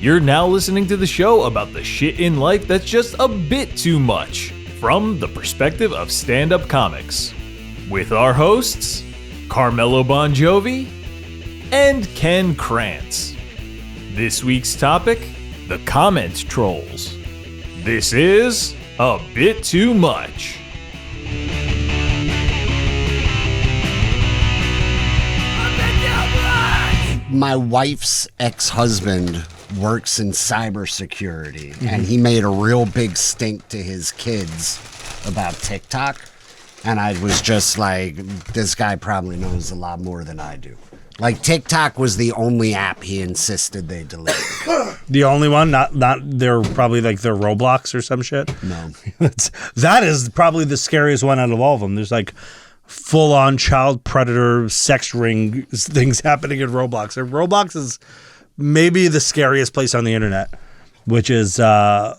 You're now listening to the show about the shit in life that's just a bit too much, from the perspective of stand-up comics. With our hosts, Carmelo Bongiovi and Ken Krantz. This week's topic, the comment trolls. This is a bit too much. My wife's ex-husband works in cybersecurity, and he made a real big stink to his kids about TikTok. And I was just like, this guy probably knows a lot more than I do. Like, TikTok was the only app he insisted they delete. The only one? Not they're probably like their Roblox or some shit? No. That is probably the scariest one out of all of them. There's like full-on child predator sex ring things happening in Roblox. And Roblox is maybe the scariest place on the internet, which is kind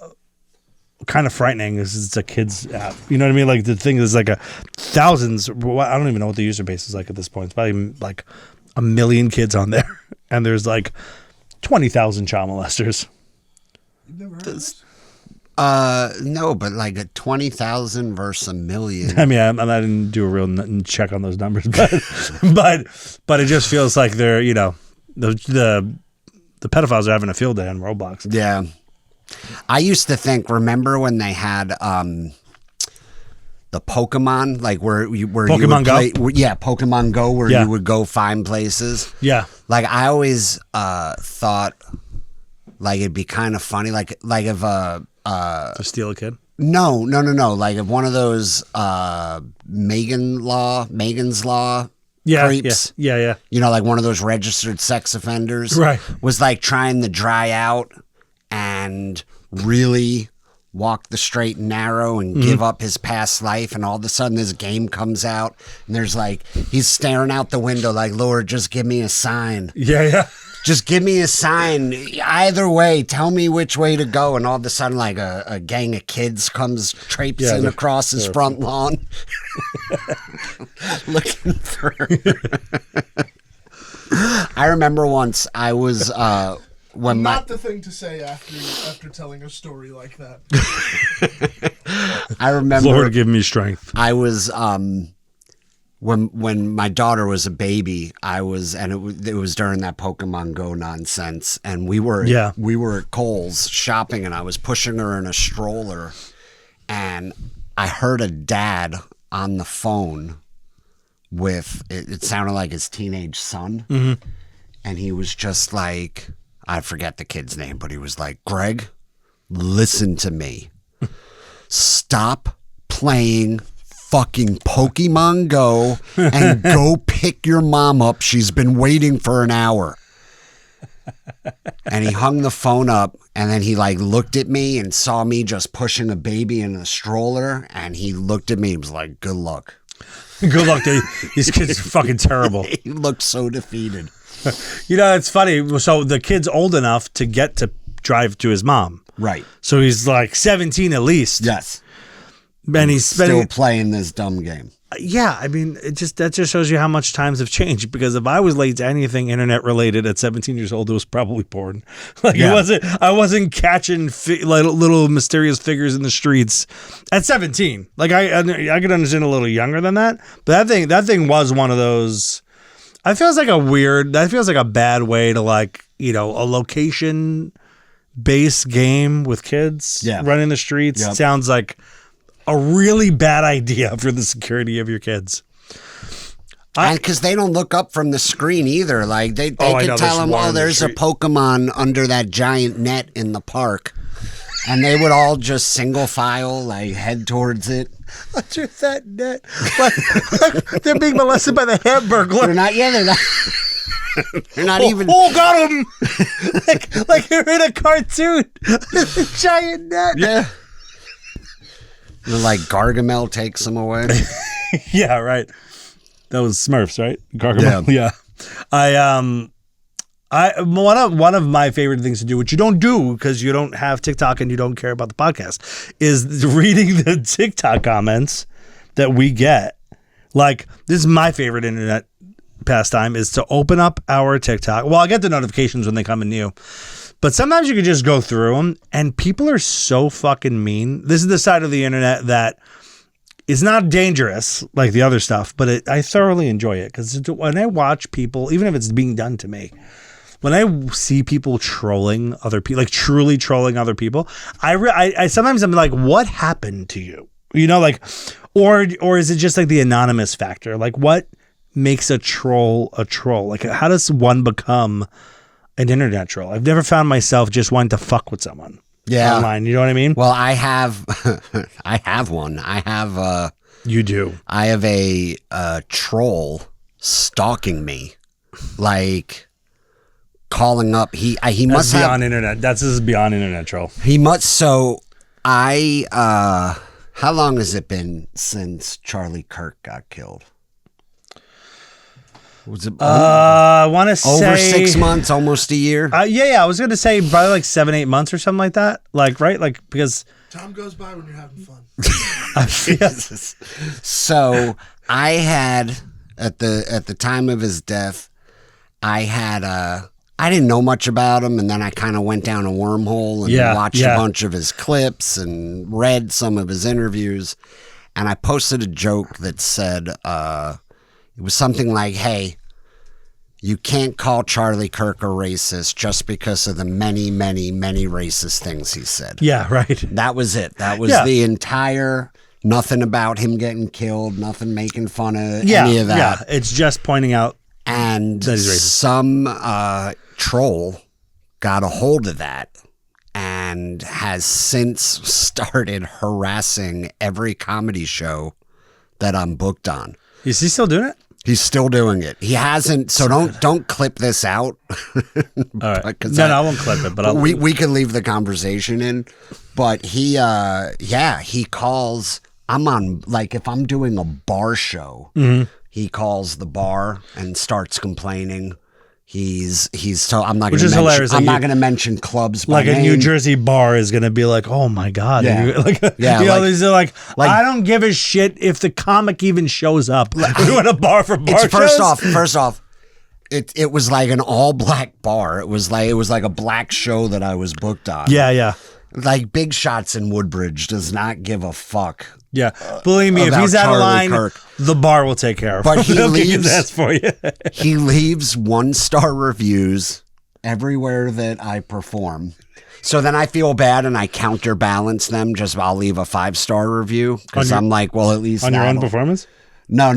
of frightening. It's a kid's app. You know what I mean? Like, the thing is like thousands. I don't even know what the user base is like at this point. It's probably like 1 million kids on there. And there's like 20,000 child molesters. You've never heard of this? No, but like a 20,000 versus 1 million. I mean, I didn't do a real check on those numbers, but it just feels like they're, you know, the pedophiles are having a field day on Roblox. Yeah. I used to think, remember when they had the Pokemon, like where Pokemon you would Go? Pokemon Go, where Yeah. you would go find places. Yeah. Like, I always thought like it'd be kind of funny, like if To steal a kid? no, like if one of those Megan's Law creeps, Yeah. you know, like one of those registered sex offenders, Right. was like trying to dry out and really walk the straight and narrow and give up his past life, and all of a sudden this game comes out and there's like, he's staring out the window like, Lord, just give me a sign. Yeah. Just give me a sign. Either way, tell me which way to go. And all of a sudden, like a gang of kids comes traipsing across his front lawn, looking for. I remember once I was when Not the thing to say after telling a story like that. I remember. Lord, give me strength. I was when my daughter was a baby, it was during that Pokemon Go nonsense, and we were at Kohl's shopping, and I was pushing her in a stroller, and I heard a dad on the phone with it sounded like his teenage son, and he was just like, I forget the kid's name, but he was like, Greg, listen to me, stop playing fucking Pokemon Go and go pick your mom up. She's been waiting for an hour. And he hung the phone up, and then he like looked at me and saw me just pushing a baby in a stroller, and he looked at me and was like, good luck. Good luck. These kids are fucking terrible. He looked so defeated. You know, it's funny. So the kid's old enough to get to drive to his mom. Right. So he's like 17 at least. Yes. And he's still playing this dumb game. Yeah, I mean, that just shows you how much times have changed. Because if I was late to anything internet related at 17 years old, it was probably porn. Like, I wasn't catching like little mysterious figures in the streets at 17. Like, I could understand a little younger than that, but that thing was one of those. That feels like a bad way to, like, you know, a location based game with kids running the streets. Yep. Sounds like a really bad idea for the security of your kids. And because they don't look up from the screen either. Like, they could tell them, there's a Pokemon under that giant net in the park. And they would all just single file, like, head towards it. Under that net. Like, they're being molested by the Hamburglar. They're not even. Oh, got him! like you're in a cartoon. Giant net. Yeah. Like Gargamel takes them away. Yeah, right. That was Smurfs, right? Gargamel. Yeah. One of my favorite things to do, which you don't do because you don't have TikTok and you don't care about the podcast, is reading the TikTok comments that we get. Like, this is my favorite internet pastime, is to open up our TikTok. Well, I get the notifications when they come in new, But sometimes you can just go through them, and people are so fucking mean. This is the side of the internet that is not dangerous like the other stuff, but I thoroughly enjoy it because when I watch people, even if it's being done to me, when I see people trolling other people, like truly trolling other people, I sometimes I'm like, what happened to you? You know, like, or is it just like the anonymous factor? Like, what makes a troll a troll? Like, how does one become an internet troll? I've never found myself just wanting to fuck with someone online. You know what I mean? Well, I have one. You do. I have a troll stalking me, like calling up. He must have beyond internet. This is beyond internet troll. He must. So how long has it been since Charlie Kirk got killed? Was it I want to say over 6 months, almost a year? Yeah. I was going to say probably like 7-8 months or something like that. Like, right? Like, because time goes by when you're having fun. So I had at the time of his death, I didn't know much about him, and then I kind of went down a wormhole and watched a bunch of his clips and read some of his interviews, and I posted a joke that said it was something like, hey, you can't call Charlie Kirk a racist just because of the many, many, many racist things he said. Yeah, right. That was it. That was the entire, nothing about him getting killed, nothing making fun of any of that. Yeah, it's just pointing out and that he's racist. Some troll got a hold of that and has since started harassing every comedy show that I'm booked on. Is he still doing it? He's still doing it. He hasn't. So don't clip this out. All right. No, I won't clip it. But we can leave the conversation in. But he calls. I'm on, like, if I'm doing a bar show, he calls the bar and starts complaining. So I'm not going to mention, hilarious. I'm not going to mention clubs by like name. A New Jersey bar is going to be like, oh my God. These are like, I don't give a shit if the comic even shows up. We're doing a bar for bar shows. First off, it was like an all black bar. It was like a black show that I was booked on. Yeah. Like Big Shots in Woodbridge does not give a fuck. Yeah, believe me, if he's out of line, the bar will take care of him. But he leaves for you. He leaves 1-star reviews everywhere that I perform. So then I feel bad and I counterbalance them. I'll leave a 5-star review because I'm like, well, at least on your own performance. No.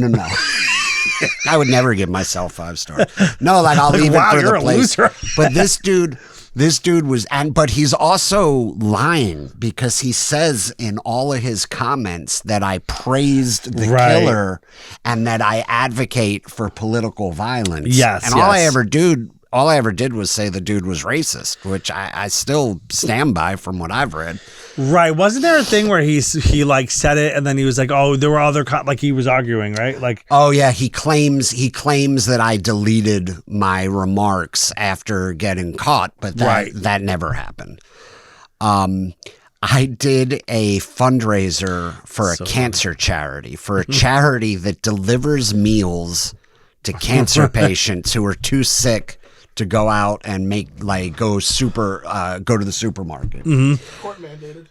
I would never give myself 5 stars. No, like I'll leave it for the place. Loser. But this dude was, but he's also lying because he says in all of his comments that I praised the killer and that I advocate for political violence. Yes. And all I ever did was say the dude was racist, which I still stand by from what I've read. Right. Wasn't there a thing where he like said it and then he was like, oh, there were other like he was arguing, right? Like, oh yeah, he claims that I deleted my remarks after getting caught, but that never happened. I did a fundraiser for a cancer charity, for a charity that delivers meals to cancer patients who are too sick to go out and go to the supermarket. Court mandated.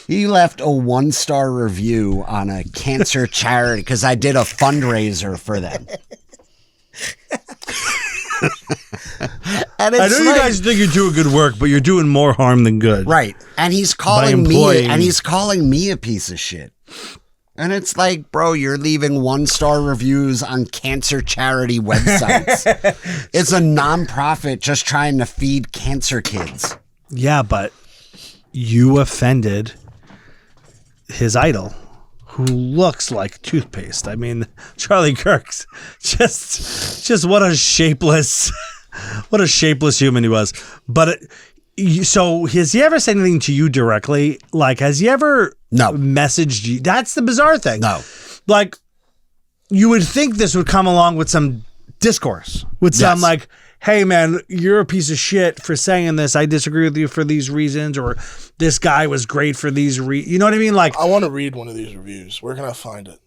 He left a 1-star review on a cancer charity because I did a fundraiser for them. And I know you guys think you're doing good work, but you're doing more harm than good. Right. And he's calling me a piece of shit. And it's like, bro, you're leaving 1-star reviews on cancer charity websites. It's a nonprofit just trying to feed cancer kids. Yeah, but you offended his idol, who looks like toothpaste. I mean, Charlie Kirk's just what a shapeless human he was. But so has he ever said anything to you directly? Like, has he ever messaged you? That's the bizarre thing. No. Like, you would think this would come along with some discourse, with some like, hey man, you're a piece of shit for saying this. I disagree with you for these reasons, or this guy was great for these reasons. You know what I mean? Like, I want to read one of these reviews. Where can I find it?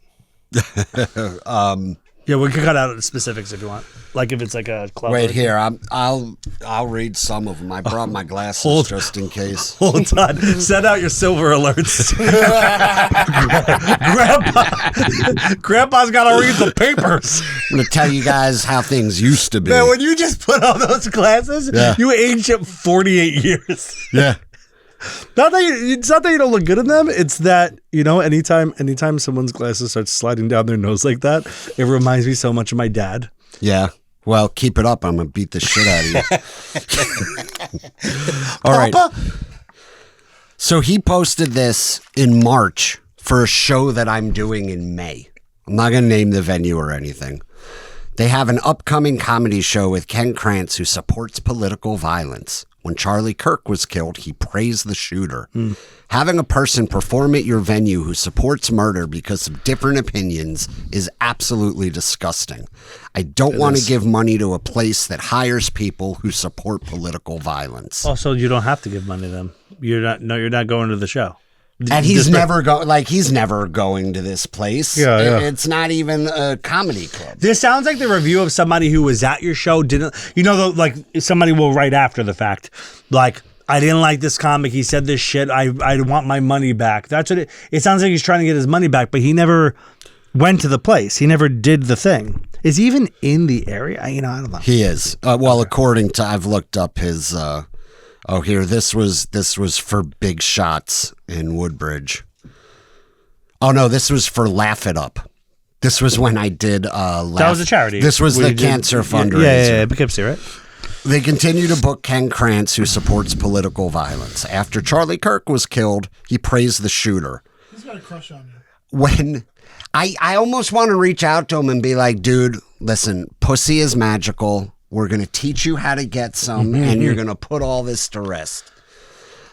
Yeah, we can cut out the specifics if you want. Like if it's like a club. Wait here, I'll read some of them. I brought my glasses just in case. Hold on. Send out your silver alerts. Grandpa's got to read the papers. I'm going to tell you guys how things used to be. Man, when you just put on those glasses, you aged up 48 years. Yeah. It's not that you don't look good in them. It's that, anytime someone's glasses start sliding down their nose like that, it reminds me so much of my dad. Yeah. Well, keep it up. I'm going to beat the shit out of you. All right. So he posted this in March for a show that I'm doing in May. I'm not going to name the venue or anything. They have an upcoming comedy show with Ken Krantz, who supports political violence. When Charlie Kirk was killed, he praised the shooter. Having a person perform at your venue who supports murder because of different opinions is absolutely disgusting. I don't want to give money to a place that hires people who support political violence. Also, you don't have to give money to them. You're not going to the show. And he's never going to this place. Yeah. It's not even a comedy club. This sounds like the review of somebody who was at your show. Somebody will write after the fact, like, I didn't like this comic. He said this shit. I want my money back. That's what it sounds like. He's trying to get his money back, but he never went to the place. He never did the thing. Is he even in the area? I don't know. He is. According to, I've looked up his. Here, this was for Big Shots in Woodbridge. Oh no, this was for Laugh It Up. This was when I did That was a charity. This was the cancer fundraiser. Yeah, Poughkeepsie, right? They continue to book Ken Krantz, who supports political violence. After Charlie Kirk was killed, he praised the shooter. He's got a crush on you. When I almost want to reach out to him and be like, dude, listen, pussy is magical. We're going to teach you how to get some, and you're going to put all this to rest.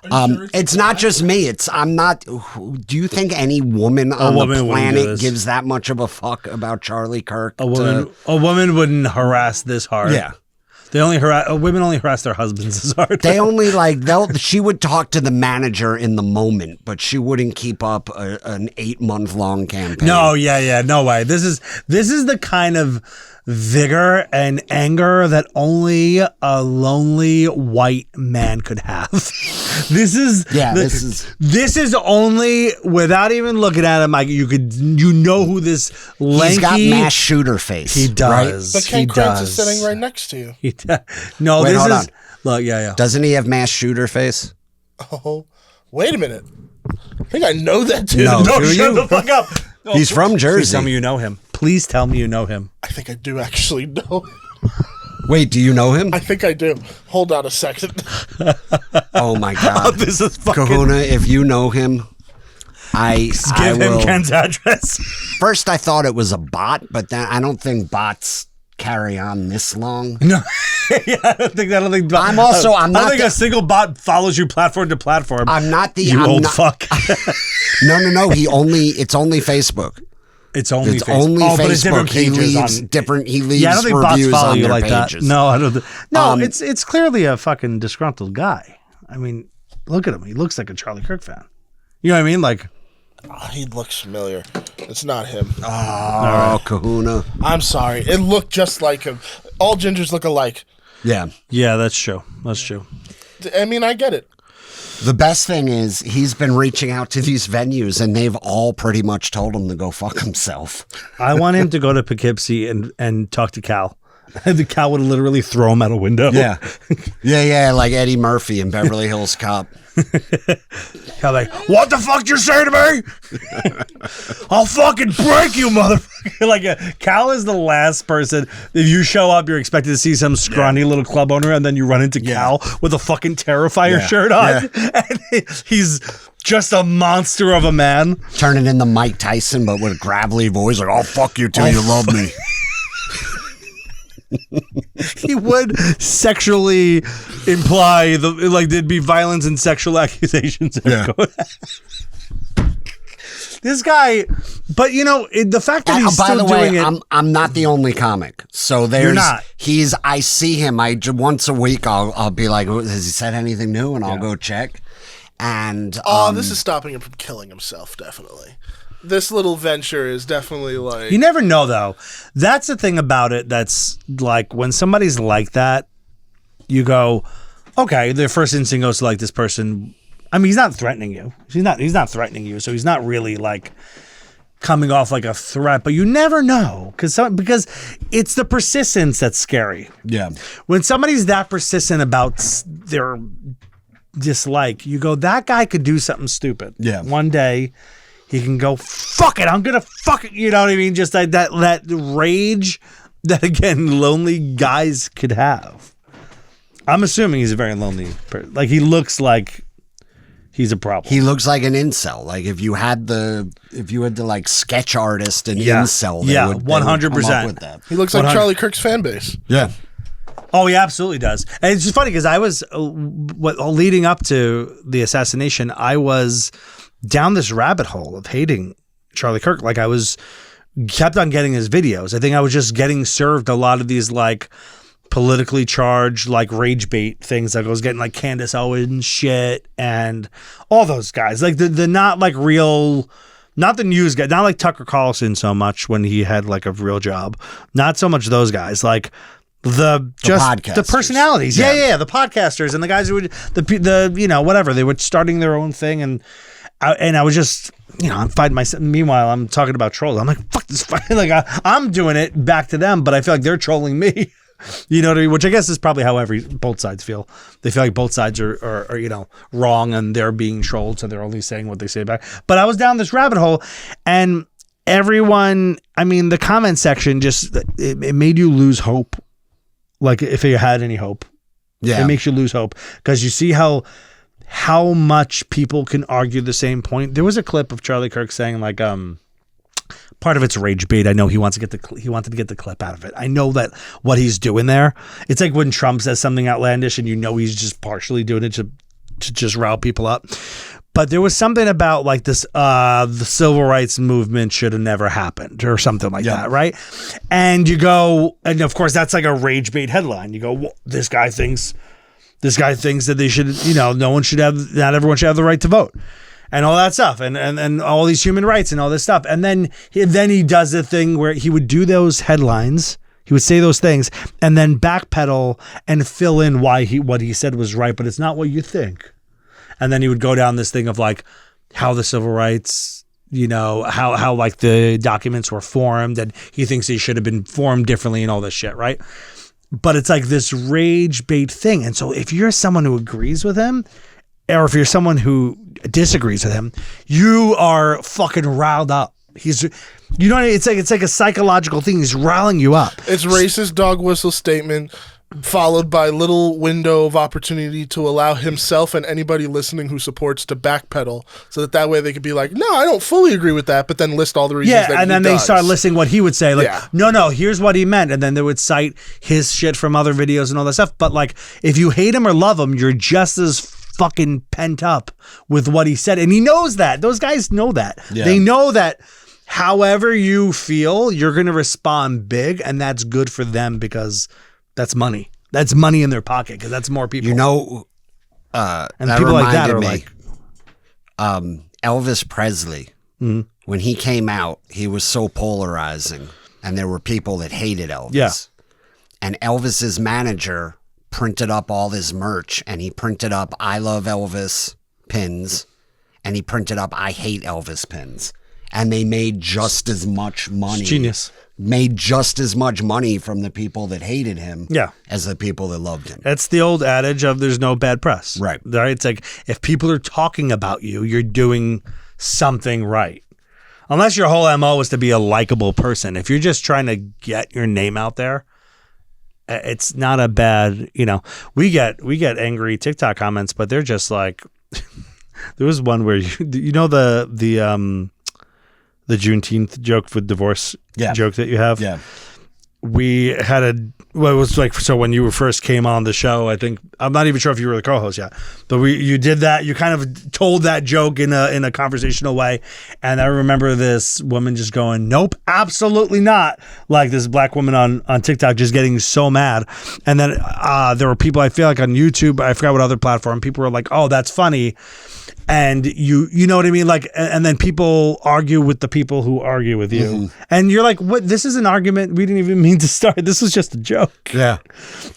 It's not just me. I'm not. Do you think any woman on the planet gives that much of a fuck about Charlie Kirk? A woman wouldn't harass this hard. Yeah. Women only harass their husbands as hard. They only she would talk to the manager in the moment, but she wouldn't keep up an 8-month-long campaign. No, no way. This is the kind of vigor and anger that only a lonely white man could have. This is only, without even looking at him, like you know who this lanky. He's got mass shooter face. He does. Right? But Ken Krantz is sitting right next to you. No, wait, hold on. Look, yeah. Doesn't he have mass shooter face? Oh, wait a minute. I think I know that dude. No, shut the fuck up. No, he's from Jersey. Please tell me you know him. Please tell me you know him. I think I do actually know him. Wait, do you know him? I think I do. Hold on a second. Oh my God. This is fucking... Kahuna, if you know him, give him Ken's address. First I thought it was a bot, but then I don't think bots carry on this long. No. Yeah, I don't think I'm not I think a single bot follows you platform to platform. I'm not the fuck. No. It's only Facebook. It's only Facebook. But it's different pages He leaves I don't think bots reviews follow on you their like pages. that. No, I don't. No, it's clearly a fucking disgruntled guy. I mean, look at him. He looks like a Charlie Kirk fan. You know what I mean? Like, he looks familiar. It's not him. Oh, right. Kahuna. I'm sorry. It looked just like him. All gingers look alike. Yeah. Yeah, that's true. That's true. I mean, I get it. The best thing is he's been reaching out to these venues and they've all pretty much told him to go fuck himself. I want him to go to Poughkeepsie and talk to Cal. And the Cal would literally throw him out a window. Yeah. Yeah, like Eddie Murphy in Beverly Hills Cop. Cal like, what the fuck you say to me? I'll fucking break you, motherfucker. Like, Cal is the last person. If you show up, you're expected to see some scrawny little club owner, and then you run into Cal with a fucking Terrifier shirt on. Yeah. And he's just a monster of a man. Turning into Mike Tyson, but with a gravelly voice, like, I'll fuck you till you love me. He would sexually imply there'd be violence and sexual accusations. Yeah. This guy, but the fact that he's still doing it. I'm not the only comic. So there's. You're not. I see him. Once a week I'll be like, has he said anything new? And I'll go check. And this is stopping him from killing himself. Definitely. this little venture is definitely like... You never know, though. That's the thing about it. That's like when somebody's like that, you go, okay, their first instinct goes to like this person. I mean, he's not threatening you. He's not threatening you. So he's not really like coming off like a threat, but you never know because it's the persistence that's scary. Yeah. When somebody's that persistent about their dislike, you go, that guy could do something stupid. Yeah. One day he can go, fuck it, I'm gonna fuck it. You know what I mean? Just like that rage that, again, lonely guys could have. I'm assuming he's a very lonely person. Like, he looks like he's a problem. He looks like an incel. Like if you had the like sketch artist and incel, they would 100%. come up with that. He looks like Charlie Kirk's fan base. Yeah. Oh, he absolutely does. And it's just funny because I was leading up to the assassination, I was down this rabbit hole of hating Charlie Kirk. Like, I kept on getting his videos. I think I was just getting served a lot of these like politically charged like rage bait things. Like I was getting like Candace Owens shit and all those guys. Like the not like real, not the news guy, not like Tucker Carlson so much when he had like a real job. Not so much those guys. Like the personalities. Yeah. The podcasters and the guys who would the you know, whatever, they were starting their own thing, and I was just, you know, I'm fighting myself. Meanwhile, I'm talking about trolls. I'm like, fuck this fight. Like I'm doing it back to them, but I feel like they're trolling me. You know what I mean? Which I guess is probably how both sides feel. They feel like both sides are you know, wrong and they're being trolled, so they're only saying what they say back. But I was down this rabbit hole, and everyone, I mean, the comment section just, it made you lose hope. Like if you had any hope. Yeah. It makes you lose hope because you see how much people can argue the same point. There was a clip of Charlie Kirk saying like, part of it's rage bait. I know he wanted to get the clip out of it. I know that what he's doing there. It's like when Trump says something outlandish and you know he's just partially doing it to just rile people up. But there was something about like this, the civil rights movement should have never happened or something like that, right? And you go, and of course that's like a rage bait headline. You go, well, this guy thinks that they should, you know, not everyone should have the right to vote. And all that stuff, and all these human rights and all this stuff. And then he does the thing where he would do those headlines, he would say those things, and then backpedal and fill in why what he said was right, but it's not what you think. And then he would go down this thing of like how the civil rights, you know, how like the documents were formed, and he thinks they should have been formed differently and all this shit, right? But it's like this rage bait thing. And so if you're someone who agrees with him, or if you're someone who disagrees with him, you are fucking riled up. He's, you know, it's like a psychological thing. He's riling you up. It's racist dog whistle statement followed by little window of opportunity to allow himself and anybody listening who supports to backpedal, so that way they could be like, no, I don't fully agree with that, but then list all the reasons. Yeah, and then they start listing what he would say, like, no, here's what he meant, and then they would cite his shit from other videos and all that stuff. But like, if you hate him or love him, you're just as fucking pent up with what he said, and he knows that. Those guys know that. They know that however you feel, you're going to respond big, and that's good for them because that's money. That's money in their pocket because that's more people. You know, and people like that are like Elvis Presley. Mm-hmm. When he came out, he was so polarizing, and there were people that hated Elvis. Yeah. And Elvis's manager printed up all his merch, and he printed up "I love Elvis" pins, and he printed up "I hate Elvis" pins, and they made just as much money. It's genius. Made just as much money from the people that hated him as the people that loved him. That's the old adage of there's no bad press. Right. It's like if people are talking about you, you're doing something right. Unless your whole MO is to be a likable person. If you're just trying to get your name out there, it's not a bad, you know, we get angry TikTok comments, but they're just like, there was one where you know the Juneteenth joke with divorce joke that you have. Yeah. We had it was like, so when you first came on the show, I think, I'm not even sure if you were the co-host yet, but you did that. You kind of told that joke in a conversational way. And I remember this woman just going, nope, absolutely not. Like this black woman on TikTok just getting so mad. And then there were people, I feel like on YouTube, I forgot what other platform, people were like, oh, that's funny. And you know what I mean? Like, and then people argue with the people who argue with you. And you're like, what? This is an argument we didn't even mean to start. This was just a joke. Yeah.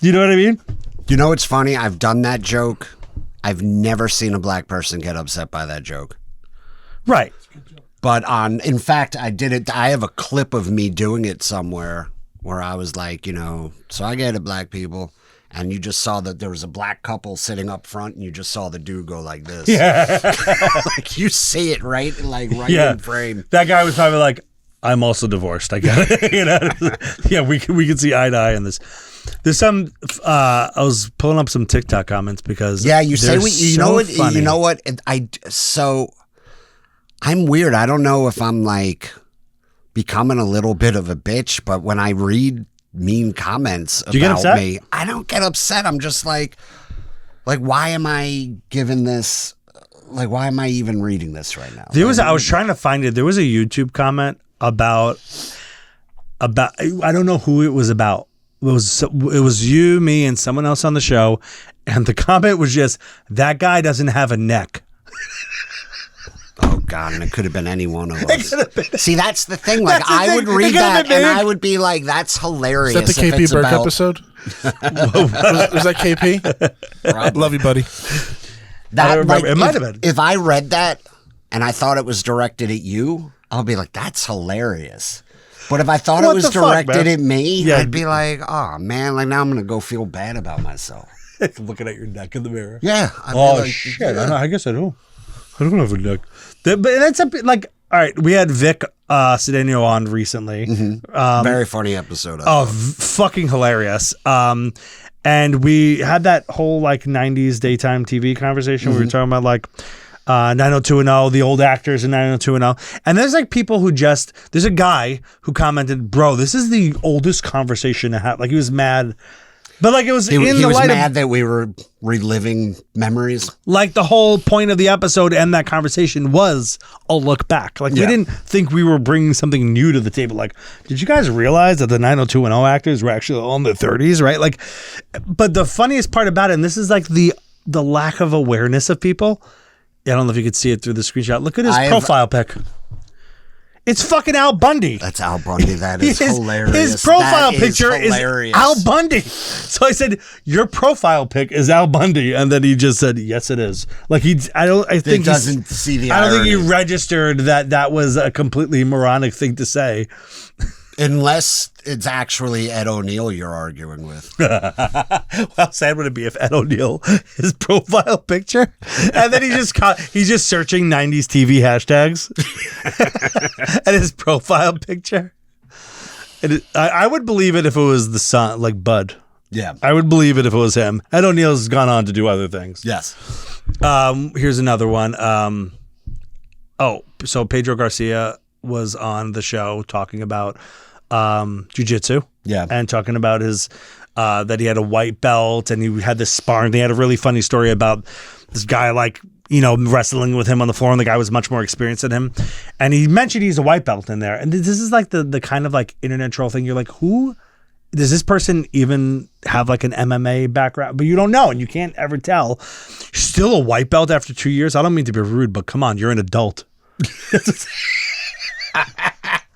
You know what I mean? You know what's funny? I've done that joke. I've never seen a black person get upset by that joke. Right. But in fact, I did it. I have a clip of me doing it somewhere where I was like, so I get it, black people. And you just saw that there was a black couple sitting up front, and you just saw the dude go like this. Yeah. Like you see it right in frame. That guy was probably like, I'm also divorced. I get it. Yeah, we can see eye to eye on this. There's some. I was pulling up some TikTok comments because you say you know what funny. You know what I'm weird. I don't know if I'm like becoming a little bit of a bitch, but when I read mean comments about me, I don't get upset. I'm just like why am I giving this? Like, why am I even reading this right now? I was trying to find it. There was a YouTube comment about I don't know who it was about. It was you, me, and someone else on the show, and the comment was just, that guy doesn't have a neck. Oh God, and it could have been any one of us. See, that's the thing. Like, I would read that and I would be like, that's hilarious. Is that the KP Burke episode? was that KP? Love you, buddy. It might have been. If I read that and I thought it was directed at you, I'll be like, that's hilarious. But if I thought it was directed at me, I'd be like, oh man, like now I'm gonna go feel bad about myself. Looking at your neck in the mirror. Yeah. Shit. I guess I don't. I don't have a neck. But that's a bit like, all right, we had Vic Cedeno on recently. Very funny episode. Fucking hilarious. And we had that whole like 90s daytime TV conversation. We were talking about like 90210, the old actors in 90210. And there's like people who there's a guy who commented, bro, this is the oldest conversation to have. Like he was mad. But like he was mad that we were reliving memories. Like the whole point of the episode and that conversation was a look back. Like we didn't think we were bringing something new to the table. Like, did you guys realize that the 90210 actors were actually all in their 30s, right? Like, but the funniest part about it, and this is like the lack of awareness of people. I don't know if you could see it through the screenshot. Look at his profile pic. It's fucking Al Bundy. That's Al Bundy. That is hilarious. His profile picture is Al Bundy. So I said, your profile pic is Al Bundy. And then he just said, yes, it is. Like I don't think he registered that was a completely moronic thing to say. Unless it's actually Ed O'Neill you're arguing with. How sad would it be if Ed O'Neill, his profile picture, and then he's just searching 90s TV hashtags, and his profile picture. I would believe it if it was the son, like Bud. Yeah, I would believe it if it was him. Ed O'Neill's gone on to do other things. Yes. Here's another one. So Pedro Garcia was on the show talking about jiu-jitsu, and talking about his that he had a white belt and he had this sparring. They had a really funny story about this guy wrestling with him on the floor, and the guy was much more experienced than him, and he mentioned he's a white belt in there. And this is like the kind of like internet troll thing. You're like, who does this person even have like an MMA background? But you don't know, and you can't ever tell. You're still a white belt after 2 years. I don't mean to be rude, but come on, you're an adult.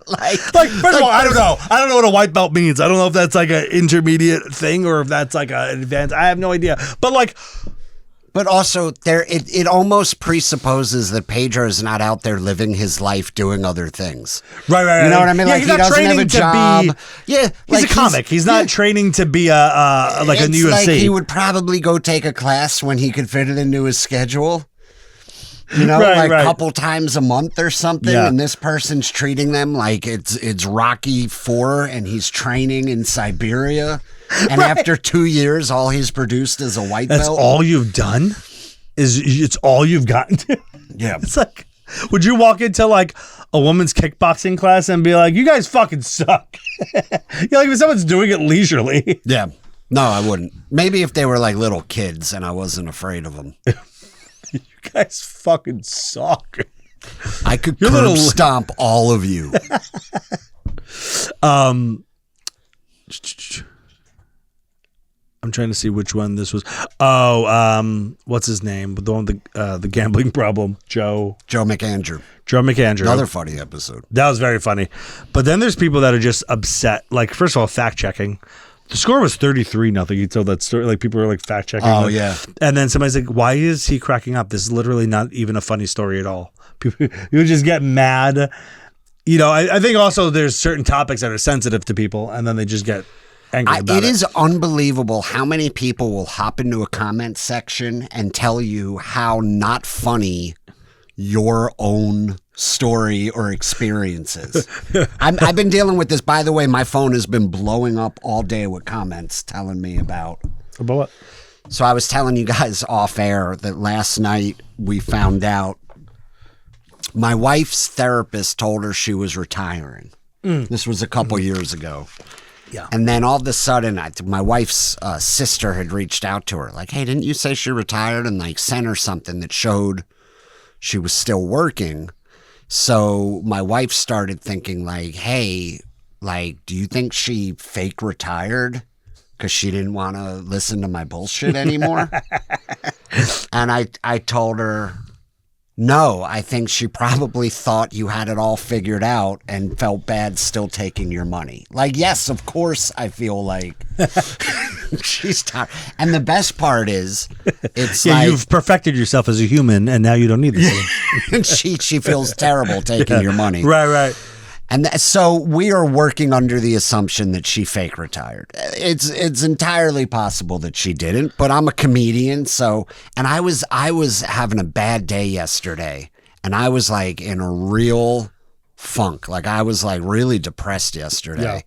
Like first of all, I don't know. I don't know what a white belt means. I don't know if that's like an intermediate thing or if that's like an advanced. I have no idea. But also it almost presupposes that Pedro is not out there living his life doing other things. Right. You know what I mean? Yeah, like he doesn't have a job. He's a comic. He's not training to be a UFC. Like he would probably go take a class when he could fit it into his schedule. A couple times a month or something, and this person's treating them like it's Rocky IV and he's training in Siberia, and after 2 years, all he's produced is a white belt. That's all you've done? It's all you've gotten to? Yeah. It's like, would you walk into like a woman's kickboxing class and be like, you guys fucking suck? Like if someone's doing it leisurely. Yeah. No, I wouldn't. Maybe if they were like little kids and I wasn't afraid of them. You guys fucking suck. I could stomp all of you. I'm trying to see which one this was. Oh, what's his name? The one with the gambling problem. Joe McAndrew. Joe McAndrew. Another funny episode. That was very funny. But then there's people that are just upset. Like, first of all, fact checking. The score was 33-0. You told that story. Like, people were like fact checking. Oh, yeah. And then somebody's like, why is he cracking up? This is literally not even a funny story at all. People, you just get mad. You know, I think also there's certain topics that are sensitive to people, and then they just get angry about it. It is unbelievable how many people will hop into a comment section and tell you how not funny your own story or experiences. I've been dealing with this. By the way, my phone has been blowing up all day with comments telling me about what? So I was telling you guys off air that last night we found out my wife's therapist told her she was retiring. This was a couple years ago. Yeah. And then all of a sudden, my wife's sister had reached out to her, like, hey, didn't you say she retired? And like sent her something that showed she was still working. So my wife started thinking like, hey, like, do you think she fake retired because she didn't want to listen to my bullshit anymore? And I told her, no, I think she probably thought you had it all figured out and felt bad still taking your money. Like, yes, of course I feel like she's tired. And the best part is, it's like, you've perfected yourself as a human, and now you don't need this. and she feels terrible taking your money. Right. And so we are working under the assumption that she fake retired. It's entirely possible that she didn't, but I'm a comedian, and I was having a bad day yesterday, and I was like in a real funk. Like I was like really depressed yesterday.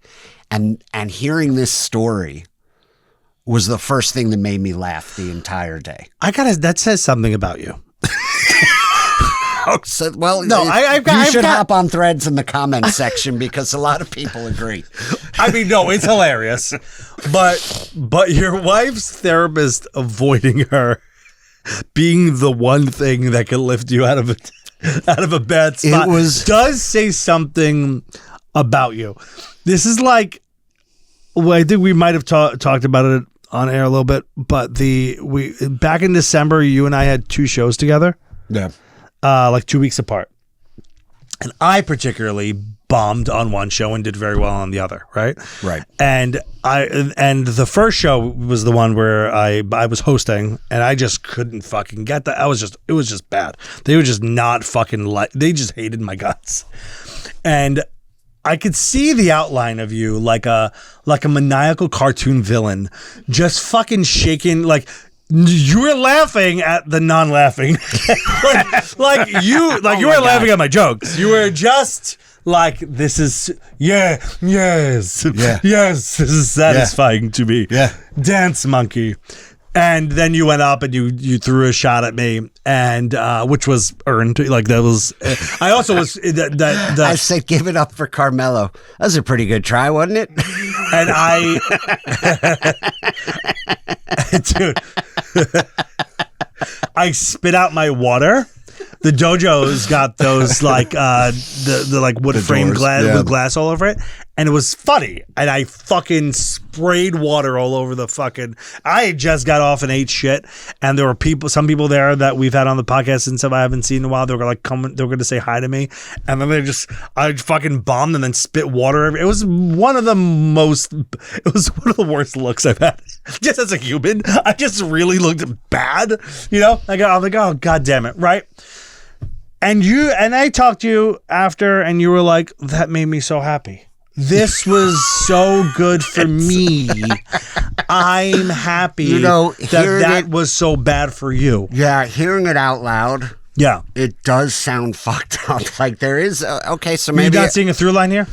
Yeah. And hearing this story was the first thing that made me laugh the entire day. That says something about you. So, well, no, you should hop on Threads in the comments section because a lot of people agree. I mean, no, it's hilarious, but your wife's therapist avoiding her being the one thing that can lift you out of a bad spot does say something about you. This is like, well, I think we might have talked about it on air a little bit, but back in December, you and I had 2 shows together. Yeah. Like 2 weeks apart. And I particularly bombed on one show and did very well on the other, right? Right. And the first show was the one where I was hosting, and I just couldn't fucking get that. It was just bad. They were just not fucking they just hated my guts. And I could see the outline of you like a maniacal cartoon villain, just fucking shaking like. You were laughing at the non-laughing, you were laughing at my jokes. You were just like, this is yes, this is satisfying to me. Yeah, dance monkey. And then you went up and you threw a shot at me, and which was earned. Like that was. I also was. I said, give it up for Carmelo. That was a pretty good try, wasn't it? And dude, I spit out my water. The dojo's got those like the like wood frame glass with glass all over it, and it was funny. And I fucking sprayed water all over the fucking. I had just got off and ate shit, and there were some people there that we've had on the podcast and stuff I haven't seen in a while. They were like coming, they were going to say hi to me, and then I fucking bombed and then spit water everywhere. It was one of the worst looks I've had. Just as a human, I just really looked bad. You know, I'm like, oh god damn it, right? And I talked to you after, and you were like, that made me so happy. This was so good for me. I'm happy that was so bad for you. Yeah, hearing it out loud. Yeah. It does sound fucked up. Like there is, okay, so maybe. You're not seeing a through line here?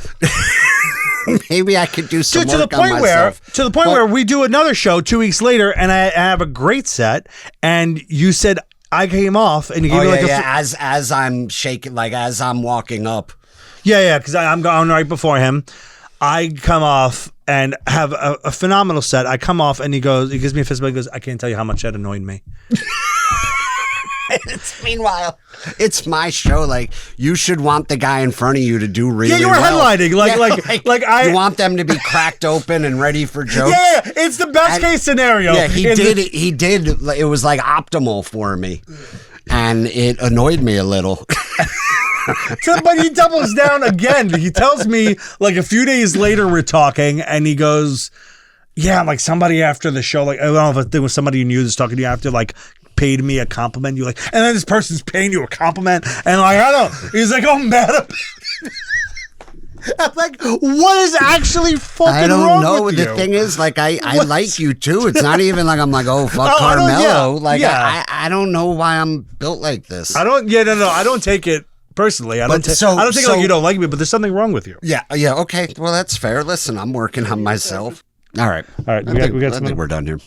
Maybe I could do some work on myself. To the point where we do another show 2 weeks later, and I have a great set, and you said, I came off and you gave me as I'm shaking, like as I'm walking up. Yeah, because I'm going right before him. I come off and have a phenomenal set. I come off and he gives me a fist bump. He goes, I can't tell you how much that annoyed me. Meanwhile, it's my show. Like, you should want the guy in front of you to do really well. Yeah, you were headlining. You want them to be cracked open and ready for jokes. Yeah, it's the best case scenario. Yeah, he did. It was like optimal for me, and it annoyed me a little. But he doubles down again. He tells me, like, a few days later we're talking, and he goes, yeah, like, somebody after the show, like, I don't know if there was somebody you knew that's talking to you after, like, paid me a compliment. You like, and then this person's paying you a compliment, and like, I don't. He's like, oh, mad at me. I'm like, what is actually fucking wrong with you? I don't know. The thing is, like, I like you too. It's not even like I'm like, oh, fuck Carmelo. I don't know why I'm built like this. I don't take it personally. I don't take it like you don't like me, but there's something wrong with you. Yeah. Okay. Well, that's fair. Listen, I'm working on myself. All right. I think we're done here.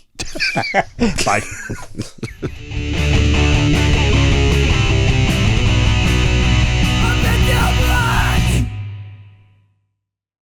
Bye.